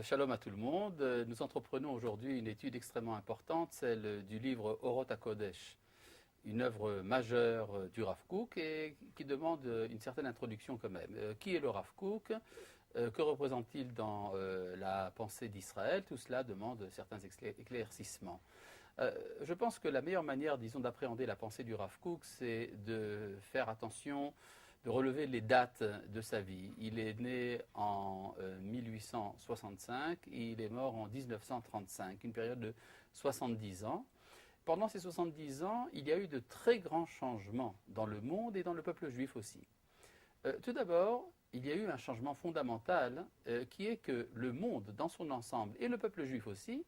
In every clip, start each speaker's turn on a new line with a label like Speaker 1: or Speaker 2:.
Speaker 1: Shalom à tout le monde. Nous entreprenons aujourd'hui une étude extrêmement importante, celle du livre Orot HaKodesh, une œuvre majeure du Rav Kook et qui demande une certaine introduction quand même. Qui est le Rav Kook? Que représente-t-il dans la pensée d'Israël? Tout cela demande certains éclaircissements. Je pense que la meilleure manière, disons, d'appréhender la pensée du Rav Kook, c'est de faire attention, de relever les dates de sa vie. Il est né en 1865 et il est mort en 1935, une période de 70 ans. Pendant ces 70 ans, il y a eu de très grands changements dans le monde et dans le peuple juif aussi. Tout d'abord, il y a eu un changement fondamental qui est que le monde dans son ensemble, et le peuple juif aussi,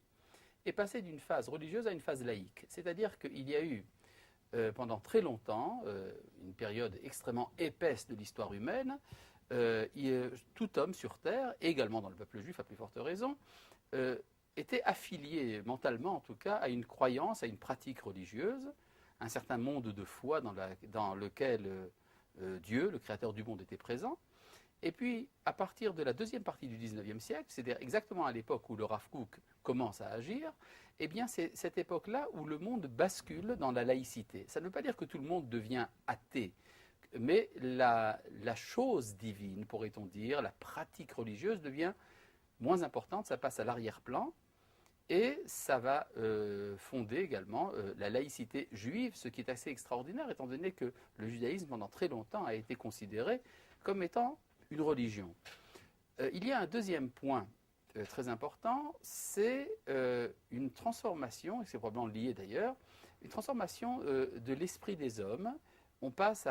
Speaker 1: est passé d'une phase religieuse à une phase laïque. C'est-à-dire qu'il y a eu pendant très longtemps, une période extrêmement épaisse de l'histoire humaine, tout homme sur Terre, et également dans le peuple juif à plus forte raison, était affilié mentalement en tout cas à une croyance, à une pratique religieuse, un certain monde de foi dans lequel Dieu, le créateur du monde, était présent. Et puis, à partir de la deuxième partie du XIXe siècle, c'est-à-dire exactement à l'époque où le Rav Kook commence à agir, eh bien, c'est cette époque-là où le monde bascule dans la laïcité. Ça ne veut pas dire que tout le monde devient athée, mais la chose divine, pourrait-on dire, la pratique religieuse devient moins importante, ça passe à l'arrière-plan, et ça va fonder également la laïcité juive, ce qui est assez extraordinaire, étant donné que le judaïsme, pendant très longtemps, a été considéré comme étant une religion. Il y a un deuxième point très important, c'est une transformation, et c'est probablement lié d'ailleurs, une transformation de l'esprit des hommes. On passe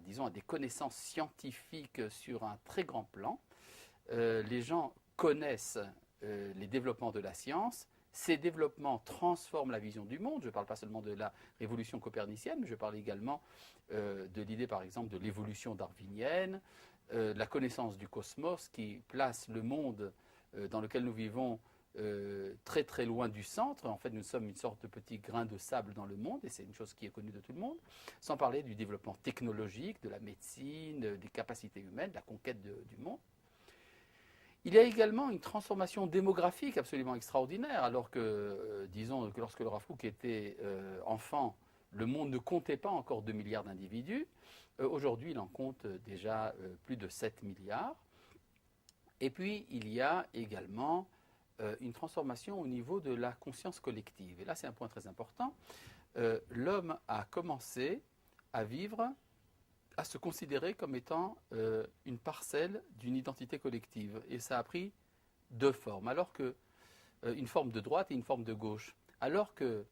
Speaker 1: disons, à des connaissances scientifiques sur un très grand plan. Les gens connaissent les développements de la science. Ces développements transforment la vision du monde. Je ne parle pas seulement de la révolution copernicienne, mais je parle également de l'idée, par exemple, de l'évolution darwinienne, la connaissance du cosmos qui place le monde dans lequel nous vivons très très loin du centre. En fait, nous sommes une sorte de petit grain de sable dans le monde, et c'est une chose qui est connue de tout le monde, sans parler du développement technologique, de la médecine, des capacités humaines, de la conquête du monde. Il y a également une transformation démographique absolument extraordinaire, alors que, disons, que lorsque le Rav Kook était enfant, le monde ne comptait pas encore 2 milliards d'individus. Aujourd'hui, il en compte déjà plus de 7 milliards. Et puis, il y a également une transformation au niveau de la conscience collective. Et là, c'est un point très important. L'homme a commencé à vivre, à se considérer comme étant une parcelle d'une identité collective. Et ça a pris deux formes, alors que une forme de droite et une forme de gauche. Alors que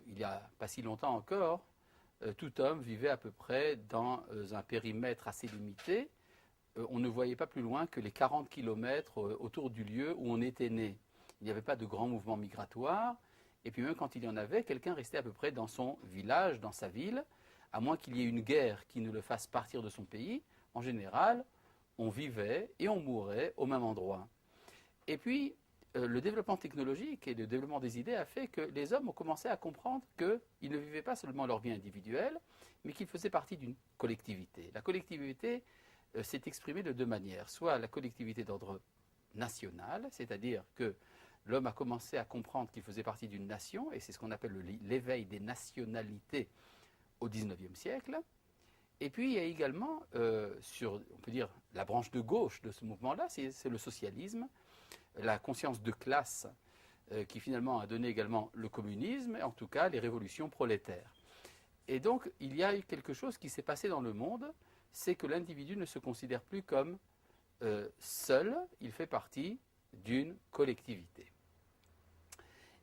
Speaker 1: il n'y a pas si longtemps encore, tout homme vivait à peu près dans un périmètre assez limité. On ne voyait pas plus loin que les 40 kilomètres autour du lieu où on était né. Il n'y avait pas de grands mouvements migratoires. Et puis même quand il y en avait, quelqu'un restait à peu près dans son village, dans sa ville, à moins qu'il y ait une guerre qui ne le fasse partir de son pays. En général, on vivait et on mourait au même endroit. Et puis, le développement technologique et le développement des idées a fait que les hommes ont commencé à comprendre qu'ils ne vivaient pas seulement leur vie individuelle, mais qu'ils faisaient partie d'une collectivité. La collectivité s'est exprimée de deux manières. Soit la collectivité d'ordre national, c'est-à-dire que l'homme a commencé à comprendre qu'il faisait partie d'une nation, et c'est ce qu'on appelle l'éveil des nationalités au XIXe siècle. Et puis il y a également, on peut dire, la branche de gauche de ce mouvement-là, c'est le socialisme, la conscience de classe qui finalement a donné également le communisme, et en tout cas les révolutions prolétaires. Et donc il y a eu quelque chose qui s'est passé dans le monde, c'est que l'individu ne se considère plus comme seul, il fait partie d'une collectivité.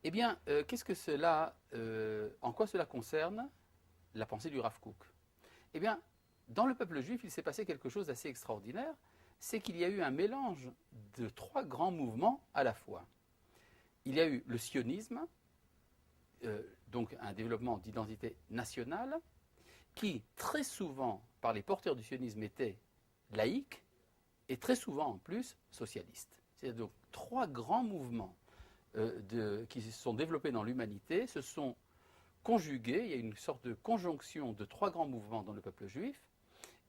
Speaker 1: Eh bien, qu'est-ce que cela, en quoi cela concerne la pensée du Rav Kook? Eh bien, dans le peuple juif, il s'est passé quelque chose d'assez extraordinaire, c'est qu'il y a eu un mélange de trois grands mouvements à la fois. Il y a eu le sionisme, donc un développement d'identité nationale, qui très souvent, par les porteurs du sionisme, était laïque, et très souvent en plus socialiste. C'est donc trois grands mouvements qui se sont développés dans l'humanité, se sont conjugués, il y a une sorte de conjonction de trois grands mouvements dans le peuple juif,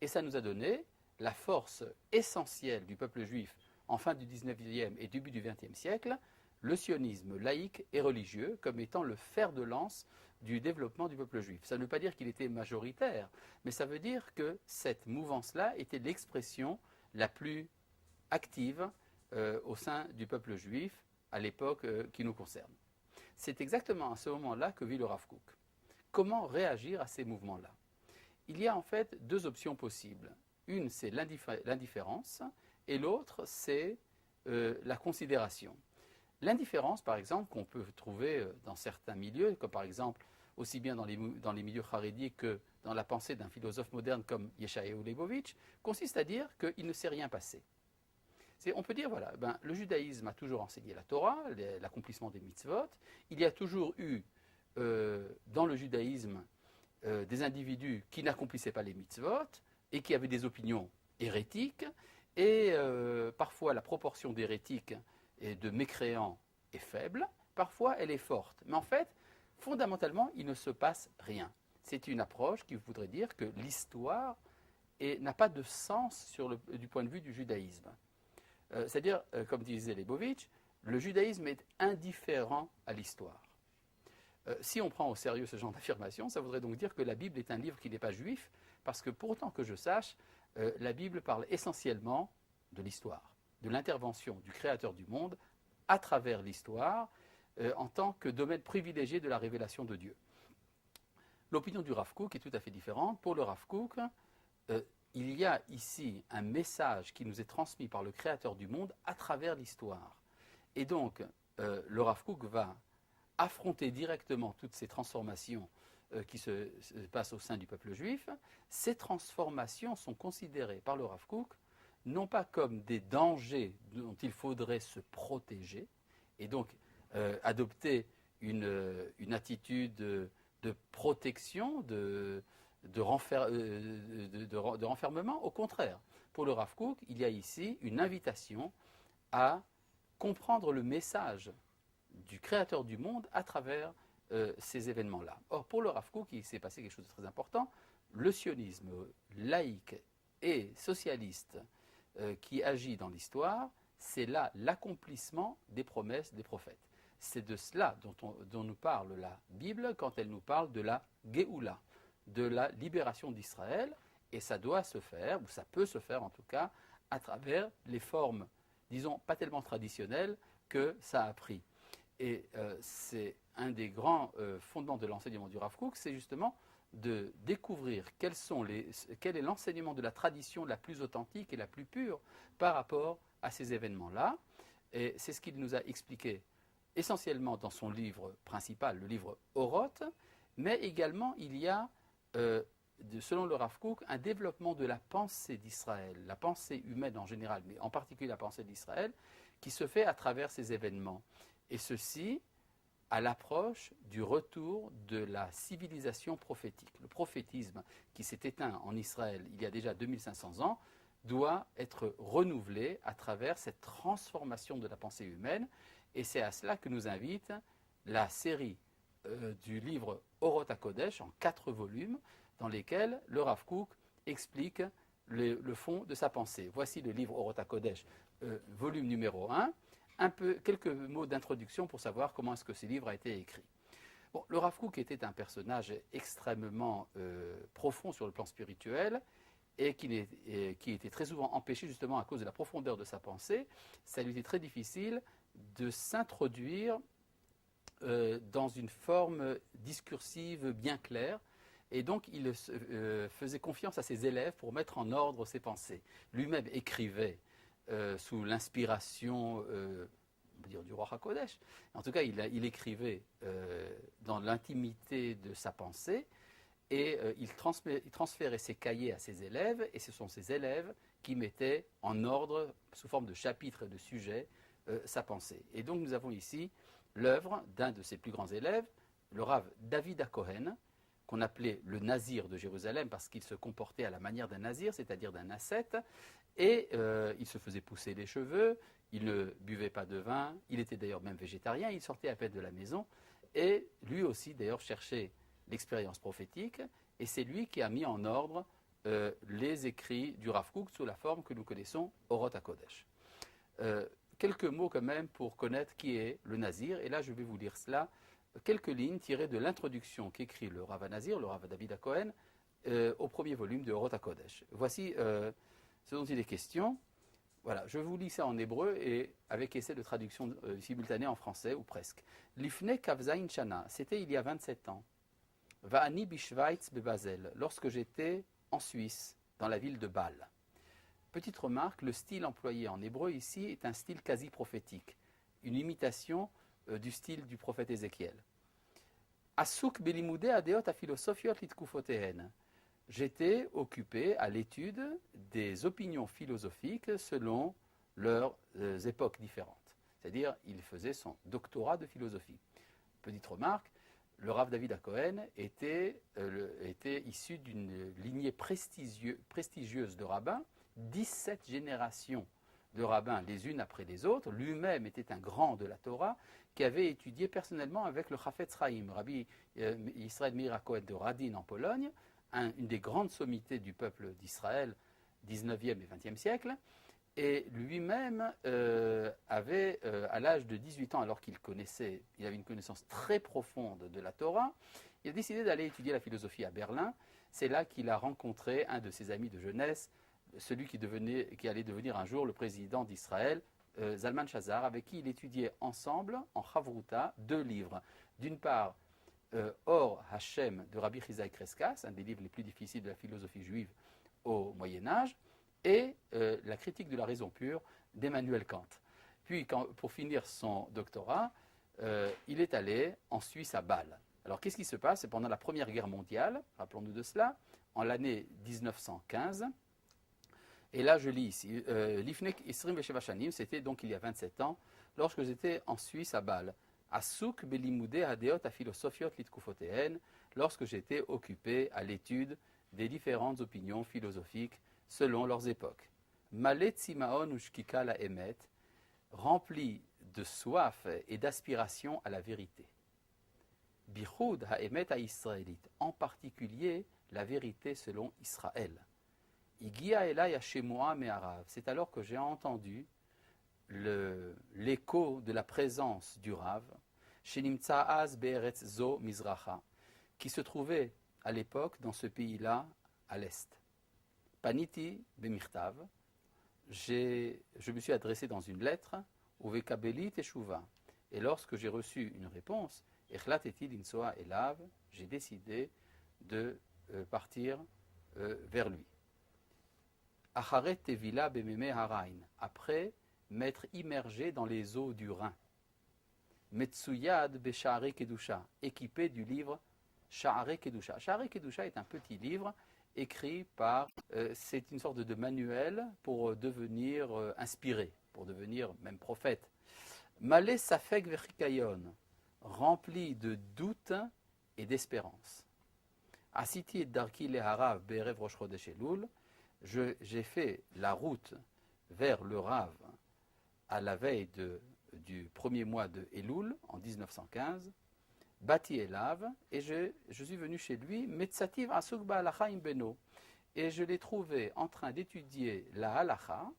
Speaker 1: et ça nous a donné la force essentielle du peuple juif en fin du 19e et début du 20e siècle, le sionisme laïque et religieux comme étant le fer de lance du développement du peuple juif. Ça ne veut pas dire qu'il était majoritaire, mais ça veut dire que cette mouvance-là était l'expression la plus active au sein du peuple juif à l'époque qui nous concerne. C'est exactement à ce moment-là que vit le Rav Kook. Comment réagir à ces mouvements-là? Il y a en fait deux options possibles. Une, c'est l'indifférence, et l'autre, c'est la considération. L'indifférence, par exemple, qu'on peut trouver dans certains milieux, comme par exemple aussi bien dans les milieux charédis que dans la pensée d'un philosophe moderne comme Yeshayahu Leibovitch, consiste à dire qu'il ne s'est rien passé. On peut dire, voilà, le judaïsme a toujours enseigné la Torah, l'accomplissement des mitzvot. Il y a toujours eu, dans le judaïsme, des individus qui n'accomplissaient pas les mitzvot et qui avaient des opinions hérétiques. Et parfois, la proportion d'hérétiques et de mécréants est faible. Parfois, elle est forte. Mais en fait, fondamentalement, il ne se passe rien. C'est une approche qui voudrait dire que l'histoire n'a pas de sens du point de vue du judaïsme. C'est-à-dire, comme disait Leibovitch, le judaïsme est indifférent à l'histoire. Si on prend au sérieux ce genre d'affirmation, ça voudrait donc dire que la Bible est un livre qui n'est pas juif, parce que pour autant que je sache, la Bible parle essentiellement de l'histoire, de l'intervention du Créateur du monde à travers l'histoire, en tant que domaine privilégié de la révélation de Dieu. L'opinion du Rav Kook est tout à fait différente. Pour le Rav Kook, il y a ici un message qui nous est transmis par le Créateur du monde à travers l'histoire. Et donc, le Rav Kook va affronter directement toutes ces transformations qui se passent au sein du peuple juif. Ces transformations sont considérées par le Rav Kook non pas comme des dangers dont il faudrait se protéger, et donc adopter une attitude de protection, de renfermement. Au contraire, pour le Rav Kook, il y a ici une invitation à comprendre le message du Créateur du monde à travers ces événements-là. Or, pour le Rav Kook, il s'est passé quelque chose de très important. Le sionisme laïque et socialiste qui agit dans l'histoire, c'est là l'accomplissement des promesses des prophètes. C'est de cela dont nous parle la Bible quand elle nous parle de la Géoula, de la libération d'Israël, et ça doit se faire, ou ça peut se faire en tout cas, à travers les formes, disons, pas tellement traditionnelles que ça a pris. Et c'est un des grands fondements de l'enseignement du Rav Kook, c'est justement de découvrir quel est l'enseignement de la tradition la plus authentique et la plus pure par rapport à ces événements-là. Et c'est ce qu'il nous a expliqué essentiellement dans son livre principal, le livre Oroth, mais également il y a, selon le Rav Kook, un développement de la pensée d'Israël, la pensée humaine en général, mais en particulier la pensée d'Israël, qui se fait à travers ces événements. Et ceci à l'approche du retour de la civilisation prophétique. Le prophétisme qui s'est éteint en Israël il y a déjà 2500 ans doit être renouvelé à travers cette transformation de la pensée humaine. Et c'est à cela que nous invite la série du livre Oroth HaKodesh en 4 volumes dans lesquels le Rav Kook explique le fond de sa pensée. Voici le livre Oroth HaKodesh, volume numéro 1. Quelques mots d'introduction pour savoir comment est-ce que ce livre a été écrit. Bon, le Rav Kook était un personnage extrêmement profond sur le plan spirituel et qui était très souvent empêché justement à cause de la profondeur de sa pensée. Ça lui était très difficile de s'introduire dans une forme discursive bien claire. Et donc, il faisait confiance à ses élèves pour mettre en ordre ses pensées. Lui-même écrivait sous l'inspiration on peut dire du roi HaKodesh. En tout cas, il écrivait dans l'intimité de sa pensée et il transférait ses cahiers à ses élèves et ce sont ses élèves qui mettaient en ordre, sous forme de chapitres et de sujets, sa pensée. Et donc, nous avons ici l'œuvre d'un de ses plus grands élèves, le Rav David HaKohen, qu'on appelait le Nazir de Jérusalem parce qu'il se comportait à la manière d'un Nazir, c'est-à-dire d'un ascète, et il se faisait pousser les cheveux, il ne buvait pas de vin, il était d'ailleurs même végétarien, il sortait à peine de la maison, et lui aussi d'ailleurs cherchait l'expérience prophétique, et c'est lui qui a mis en ordre les écrits du Rav Kook sous la forme que nous connaissons, Oroth HaKodesh. Quelques mots quand même pour connaître qui est le Nazir. Et là, je vais vous lire cela, quelques lignes tirées de l'introduction qu'écrit le Rav Nazir, le Rav David Cohen, au premier volume de Orot HaKodesh. Voici ce dont il est question. Voilà, je vous lis ça en hébreu et avec essai de traduction simultanée en français, ou presque. Lifne Kavzaïn Shana, c'était il y a 27 ans. Va'ani bishvaitz bebazel, lorsque j'étais en Suisse, dans la ville de Bâle. Petite remarque, le style employé en hébreu ici est un style quasi prophétique, une imitation du style du prophète Ézéchiel. Asuk belimudé adeot a philosophiot litkufotehen. J'étais occupé à l'étude des opinions philosophiques selon leurs époques différentes. C'est-à-dire, il faisait son doctorat de philosophie. Petite remarque, le Rav David Cohen était issu d'une lignée prestigieuse de rabbins, 17 générations de rabbins les unes après les autres. Lui-même était un grand de la Torah qui avait étudié personnellement avec le Chafetz Chaim, Rabbi Israël Meir Cohen de Radin en Pologne, une des grandes sommités du peuple d'Israël, 19e et 20e siècle. Et lui-même avait, à l'âge de 18 ans, alors qu'il avait une connaissance très profonde de la Torah, il a décidé d'aller étudier la philosophie à Berlin. C'est là qu'il a rencontré un de ses amis de jeunesse, celui qui allait devenir un jour le président d'Israël, Zalman Shazar, avec qui il étudiait ensemble, en Chavruta, 2 livres. D'une part, Or Hashem de Rabbi Chizai Kreskas, un des livres les plus difficiles de la philosophie juive au Moyen-Âge, et la critique de la raison pure d'Emmanuel Kant. Puis, pour finir son doctorat, il est allé en Suisse à Bâle. Alors, qu'est-ce qui se passe? C'est pendant la Première Guerre mondiale, rappelons-nous de cela, en l'année 1915. Et là, je lis ici, Lifnek Isrim Vesheva Shanim, c'était donc il y a 27 ans, lorsque j'étais en Suisse à Bâle. Asuk belimudé adeot a philosophiot litkufotehen, lorsque j'étais occupé à l'étude des différentes opinions philosophiques selon leurs époques. Malet simaon ushkika la emet, rempli de soif et d'aspiration à la vérité. Bichud ha-emet ha-israélite, en particulier la vérité selon Israël. Igia elay ha-shemoa me'arav, c'est alors que j'ai entendu l'écho de la présence du Rav, Shenimtsaaz be'eretz zo mizracha, qui se trouvait à l'époque dans ce pays-là à l'est. Paniti bemirtav, je me suis adressé dans une lettre au Vekabeli Teshuva, et lorsque j'ai reçu une réponse, Echlateti linsoa elav, j'ai décidé de partir vers lui. Acharet tevila bememe harain, après m'être immergé dans les eaux du Rhin. Metsuyad Besha'are Kedusha, équipé du livre Sha'are Kedusha. Sha'are Kedusha est un petit livre écrit par, c'est une sorte de manuel pour devenir inspiré, pour devenir même prophète. Malé Safek Vechikayon, rempli de doutes et d'espérance. Asiti et Darki Leharav Be'erev Rosh Chodesh Elul, j'ai fait la route vers le Rav à la veille du premier mois de Elul, en 1915, Bati Elav, et je suis venu chez lui, Metzativ Asuk Ba'alacha Beno, et je l'ai trouvé en train d'étudier la halacha,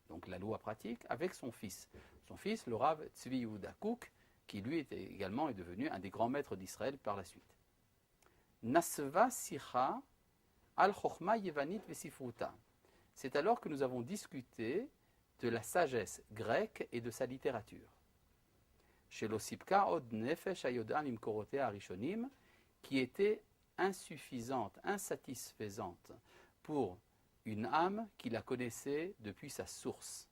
Speaker 1: donc la loi pratique, avec son fils. Son fils, le Rav Tzvi Yehuda Kouk, qui lui est devenu un des grands maîtres d'Israël par la suite. Nasva Sicha Al Chochma Yevanit Vesifruta. C'est alors que nous avons discuté de la sagesse grecque et de sa littérature. Chez l'Osipka Od Nefesh Ayodam Imkorotea Arishonim, qui était insuffisante, insatisfaisante pour une âme qui la connaissait depuis sa source.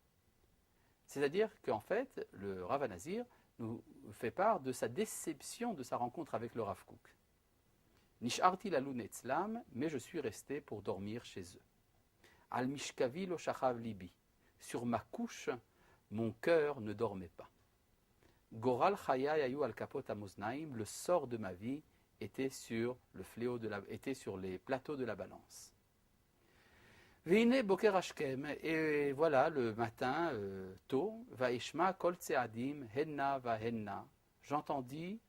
Speaker 1: C'est-à-dire qu'en fait, le Rav Nazir nous fait part de sa déception de sa rencontre avec le Rav Kook. Nisharti lalun etzlam, mais je suis resté pour dormir chez eux. Al mishkavi lo shachav libi. Sur ma couche, mon cœur ne dormait pas. Goral chaya yayu al kapot amoznaim, le sort de ma vie était sur les plateaux de la balance. Veine boker ashkem, et voilà le matin tôt, vaishma kol tseadim henna va henna. J'entendis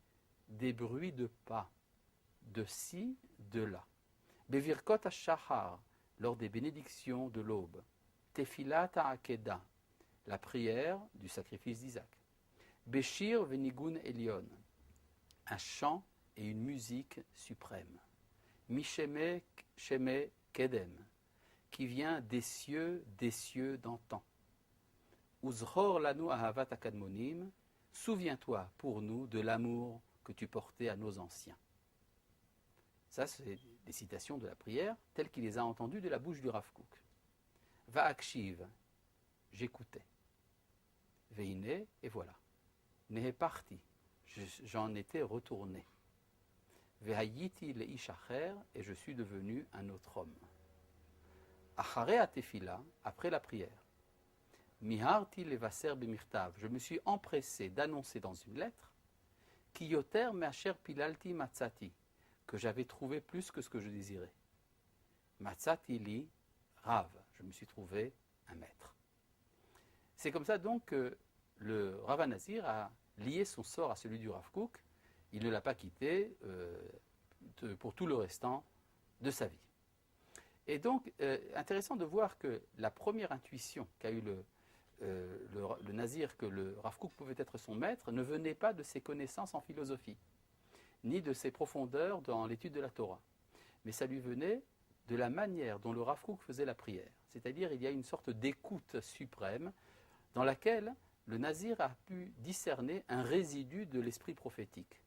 Speaker 1: des bruits de pas, de ci, de là. Bevirkot ashachar, lors des bénédictions de l'aube. Tefilat ha'akeda, la prière du sacrifice d'Isaac. Béchir venigun elion, un chant et une musique suprême. Misheme sheme kedem, qui vient des cieux d'antan. Uzror lanu ahavat akadmonim, souviens-toi pour nous de l'amour que tu portais à nos anciens. Ça, c'est des citations de la prière telles qu'il les a entendues de la bouche du Rav Kook. Va'akshiv, j'écoutais. Veine, et voilà. Nehe parti, j'en étais retourné. Vehayiti leish acher, et je suis devenu un autre homme. Achare atefila, après la prière. Miharti levaser bemirtav, je me suis empressé d'annoncer dans une lettre Ki yoter me'asher pilalti matzati, que j'avais trouvé plus que ce que je désirais. Matzati li Rav, je me suis trouvé un maître. C'est comme ça donc que le Rav Nazir a lié son sort à celui du Rav Kook. Il ne l'a pas quitté pour tout le restant de sa vie. Et donc, intéressant de voir que la première intuition qu'a eu le Nazir, que le Rav Kook pouvait être son maître, ne venait pas de ses connaissances en philosophie, ni de ses profondeurs dans l'étude de la Torah. Mais ça lui venait de la manière dont le Rav Kook faisait la prière. C'est-à-dire, il y a une sorte d'écoute suprême dans laquelle le Nazir a pu discerner un résidu de l'esprit prophétique.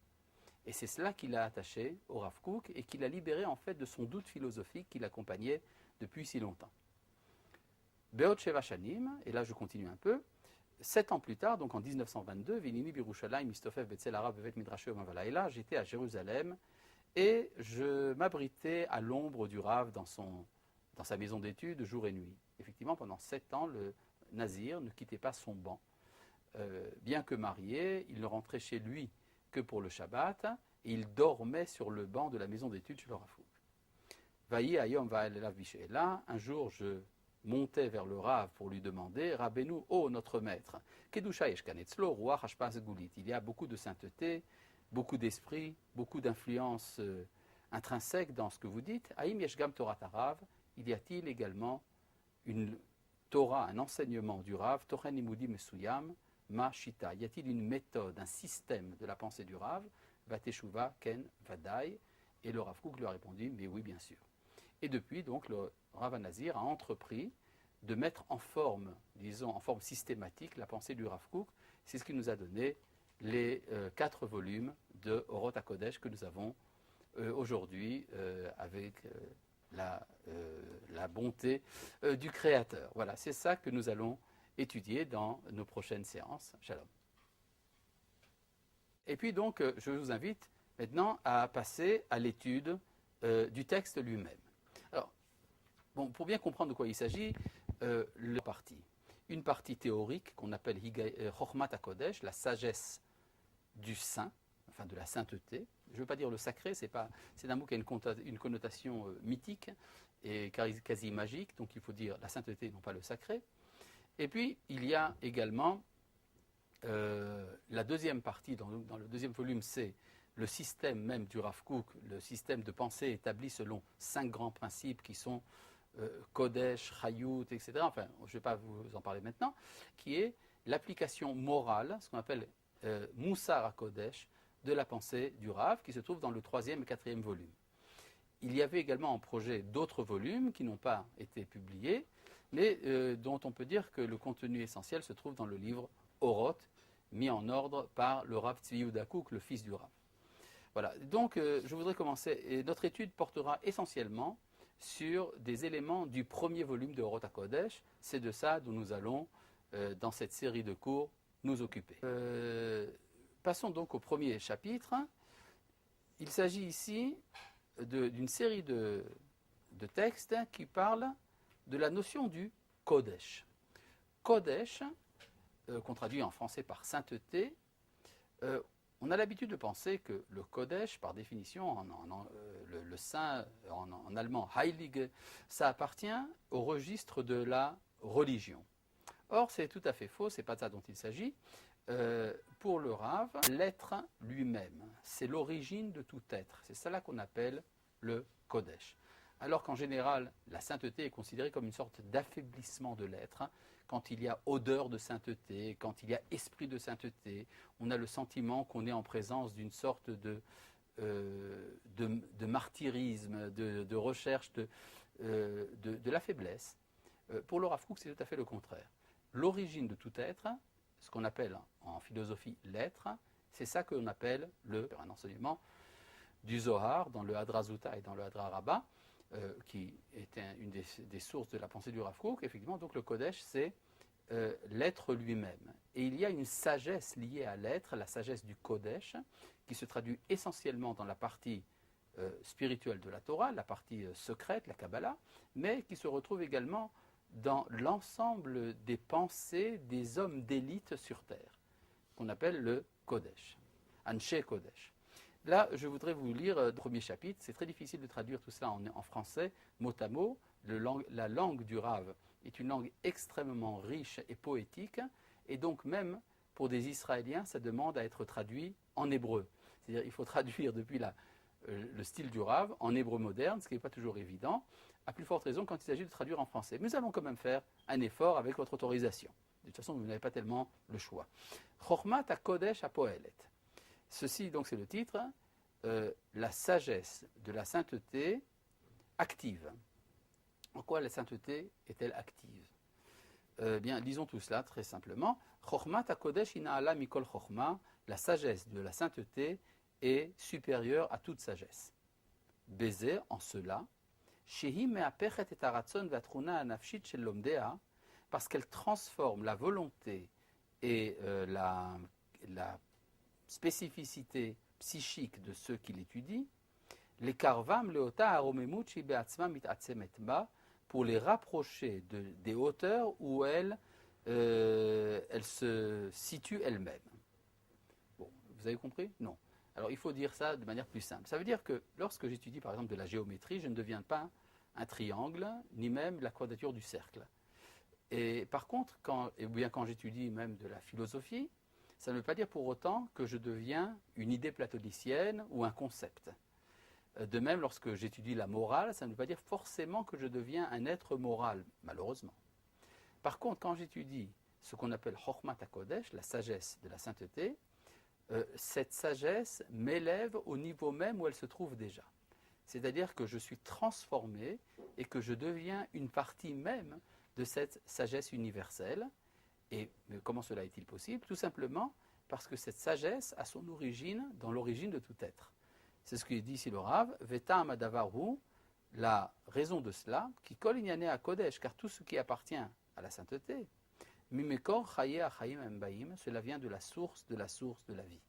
Speaker 1: Et c'est cela qu'il a attaché au Rav Kook et qu'il a libéré en fait de son doute philosophique qui l'accompagnait depuis si longtemps. Be'ot Sheva Shanim, et là je continue un peu, 7 ans plus tard, donc en 1922, Vinini Birushalayim Mistofev Betzel Arav Bevet Midrashé Omavalaïla, j'étais à Jérusalem et je m'abritais à l'ombre du Rav dans sa maison d'études jour et nuit. Effectivement, pendant 7 ans, le Nazir ne quittait pas son banc. Bien que marié, il ne rentrait chez lui que pour le Shabbat, et il dormait sur le banc de la maison d'études chez le Rav Kook. Vayi ayom va'el vishe'ela, un jour je montais vers le Rav pour lui demander, Rabbeinu, oh notre maître, kedusha yeshkan etzlo ruach hashpaz gulit. Il y a beaucoup de sainteté, beaucoup d'esprit, beaucoup d'influence intrinsèque dans ce que vous dites. Haïm yeshgam Torah Rav, il y a-t-il également une Torah, un enseignement du Rav, Tochen Imudi Mesuyam, Ma Shita. Y a-t-il une méthode, un système de la pensée du Rav, Vateshuva, Ken, Vadaï? Et le Rav Kook lui a répondu, mais oui, bien sûr. Et depuis, donc, le Rav Nazir a entrepris de mettre en forme, disons, en forme systématique, la pensée du Rav Kook. C'est ce qui nous a donné les 4 volumes de Orot HaKodesh que nous avons aujourd'hui avec la bonté du Créateur. Voilà, c'est ça que nous allons étudier dans nos prochaines séances. Shalom. Et puis donc, je vous invite maintenant à passer à l'étude du texte lui-même. Alors, bon, pour bien comprendre de quoi il s'agit, une partie théorique qu'on appelle Chochmat HaKodesh, la sagesse du saint, enfin de la sainteté. Je ne veux pas dire le sacré, c'est un mot qui a une connotation mythique et quasi magique, donc il faut dire la sainteté, non pas le sacré. Et puis, il y a également la deuxième partie, dans le deuxième volume, c'est le système même du Rav Kook, le système de pensée établi selon 5 grands principes qui sont Kodesh, Chayut, etc. Enfin, je ne vais pas vous en parler maintenant, qui est l'application morale, ce qu'on appelle Moussar HaKodesh, de la pensée du Rav, qui se trouve dans le 3e et 4e volume. Il y avait également en projet d'autres volumes qui n'ont pas été publiés, mais dont on peut dire que le contenu essentiel se trouve dans le livre Orot, mis en ordre par le Rav Tzvi Yehuda Kook, le fils du Rav. Voilà, donc je voudrais commencer, et notre étude portera essentiellement sur des éléments du premier volume de Orot HaKodesh. C'est de ça dont nous allons, dans cette série de cours, nous occuper. Passons donc au premier chapitre. Il s'agit ici d'une série de textes qui parlent de la notion du Kodesh. Kodesh, qu'on traduit en français par sainteté, on a l'habitude de penser que le Kodesh, par définition, le saint en allemand Heilige, ça appartient au registre de la religion. Or, c'est tout à fait faux, ce n'est pas de ça dont il s'agit. Pour le Rav, l'être lui-même, c'est l'origine de tout être. C'est cela qu'on appelle le Kodesh. alors qu'en général, la sainteté est considérée comme une sorte d'affaiblissement de l'être. Quand il y a odeur de sainteté, quand il y a esprit de sainteté, on a le sentiment qu'on est en présence d'une sorte de martyrisme, de recherche de la faiblesse. Pour le Rav Kook, c'est tout à fait le contraire. L'origine de tout être, ce qu'on appelle en philosophie l'être, c'est ça qu'on appelle un enseignement du Zohar dans le Hadrazuta et dans le Hadra Rabbah, qui est une des sources de la pensée du Rav Kook. Effectivement, donc le Kodesh, c'est l'être lui-même. Et il y a une sagesse liée à l'être, la sagesse du Kodesh, qui se traduit essentiellement dans la partie spirituelle de la Torah, la partie secrète, la Kabbalah, mais qui se retrouve également dans l'ensemble des pensées des hommes d'élite sur Terre, qu'on appelle le Kodesh, Anshe Kodesh. Là, je voudrais vous lire le premier chapitre. C'est très difficile de traduire tout cela en français, mot à mot. La langue du Rav est une langue extrêmement riche et poétique, et donc même pour des Israéliens, ça demande à être traduit en hébreu. C'est-à-dire qu'il faut traduire depuis le style du Rav en hébreu moderne, ce qui n'est pas toujours évident, à plus forte raison quand il s'agit de traduire en français. Mais nous allons quand même faire un effort avec votre autorisation. De toute façon, vous n'avez pas tellement le choix. Chochmat HaKodesh HaPoelet. Ceci, donc, c'est le titre, la sagesse de la sainteté active. En quoi la sainteté est-elle active? Bien, lisons tout cela très simplement. Chochmat HaKodesh Ina'ala Mikol Chochma, la sagesse de la sainteté est supérieure à toute sagesse. Baiser en cela, Shehi me'apechet et haratzon ve'atruna anafshit shel lomdea, parce qu'elle transforme la volonté et la spécificité psychique de ceux qui l'étudient, les karvam leota aromemut shi be'atzma mit'atzemet ba, pour les rapprocher des hauteurs où elle se situe elle-même. Bon, vous avez compris? Non. Alors il faut dire ça de manière plus simple. Ça veut dire que lorsque j'étudie par exemple de la géométrie, je ne deviens pas un triangle, ni même la quadrature du cercle. Et par contre, quand j'étudie même de la philosophie, ça ne veut pas dire pour autant que je deviens une idée platonicienne ou un concept. De même, lorsque j'étudie la morale, ça ne veut pas dire forcément que je deviens un être moral, malheureusement. Par contre, quand j'étudie ce qu'on appelle Chochmat HaKodesh, la sagesse de la sainteté, cette sagesse m'élève au niveau même où elle se trouve déjà. C'est-à-dire que je suis transformé et que je deviens une partie même de cette sagesse universelle. Et comment cela est-il possible? Tout simplement parce que cette sagesse a son origine dans l'origine de tout être. C'est ce que dit ici le Rav, Veta Amadavaru, la raison de cela, qui kol inyane à Kodesh, car tout ce qui appartient à la sainteté, Mimekor chaye achaim embaim, cela vient de la source de la vie.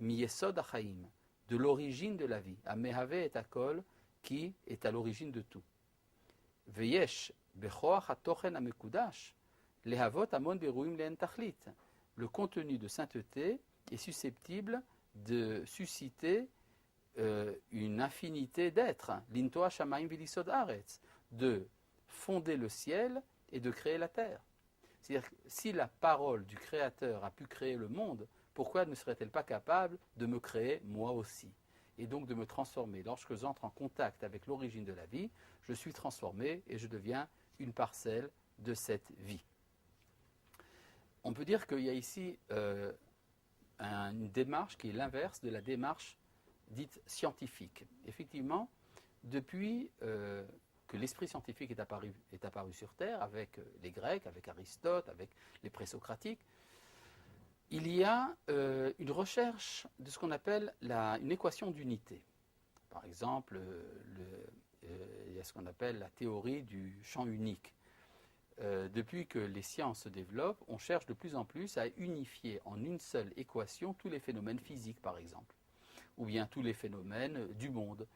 Speaker 1: Miyesod achaim, de l'origine de la vie, Amehave et Akol, qui est à l'origine de tout. Veyesh bechoach hatochen amekudash, lehavot amon beruim leen tachlit. Le contenu de sainteté est susceptible de susciter une infinité d'êtres, l'intoa shamaim vilisod aretz, de fonder le ciel et de créer la terre. C'est-à-dire que si la parole du Créateur a pu créer le monde, pourquoi ne serait-elle pas capable de me créer moi aussi? Et donc de me transformer. Lorsque j'entre en contact avec l'origine de la vie, je suis transformé et je deviens une parcelle de cette vie. On peut dire qu'il y a ici une démarche qui est l'inverse de la démarche dite scientifique. Effectivement, depuis que l'esprit scientifique est apparu sur Terre, avec les Grecs, avec Aristote, avec les présocratiques, il y a une recherche de ce qu'on appelle une équation d'unité. Par exemple, il y a ce qu'on appelle la théorie du champ unique. Depuis que les sciences se développent, on cherche de plus en plus à unifier en une seule équation tous les phénomènes physiques, par exemple, ou bien tous les phénomènes du monde.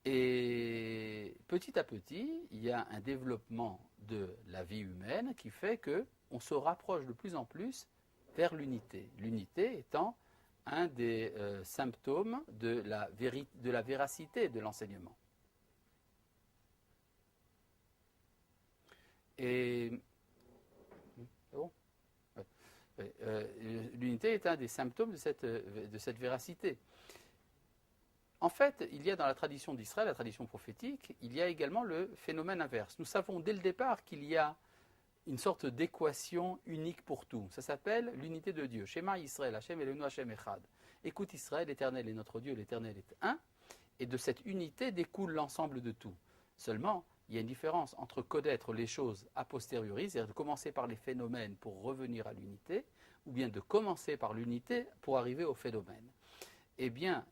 Speaker 1: Et petit à petit, il y a un développement de la vie humaine qui fait qu'on se rapproche de plus en plus vers l'unité. L'unité étant un des symptômes de la véracité de l'enseignement. Et bon, l'unité est un des symptômes de cette véracité. En fait, il y a dans la tradition d'Israël, la tradition prophétique, il y a également le phénomène inverse. Nous savons dès le départ qu'il y a une sorte d'équation unique pour tout. Ça s'appelle l'unité de Dieu. Shema Israël, Hashem Eloheinu Hashem Echad. Écoute Israël, l'Éternel est notre Dieu, l'Éternel est un. Et de cette unité découle l'ensemble de tout. Seulement, il y a une différence entre connaître les choses a posteriori, c'est-à-dire de commencer par les phénomènes pour revenir à l'unité, ou bien de commencer par l'unité pour arriver au phénomène. Eh bien,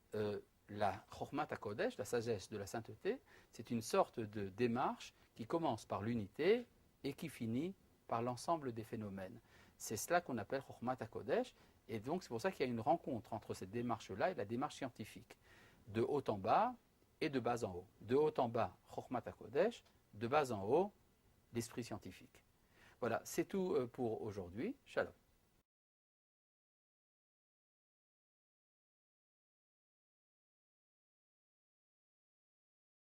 Speaker 1: la Chokhmat HaKodesh, la sagesse de la sainteté, c'est une sorte de démarche qui commence par l'unité et qui finit par l'ensemble des phénomènes. C'est cela qu'on appelle Chokhmat HaKodesh, et donc c'est pour ça qu'il y a une rencontre entre cette démarche-là et la démarche scientifique, de haut en bas et de bas en haut. De haut en bas, Chokhmat HaKodesh, de bas en haut, l'esprit scientifique. Voilà, c'est tout pour aujourd'hui. Shalom.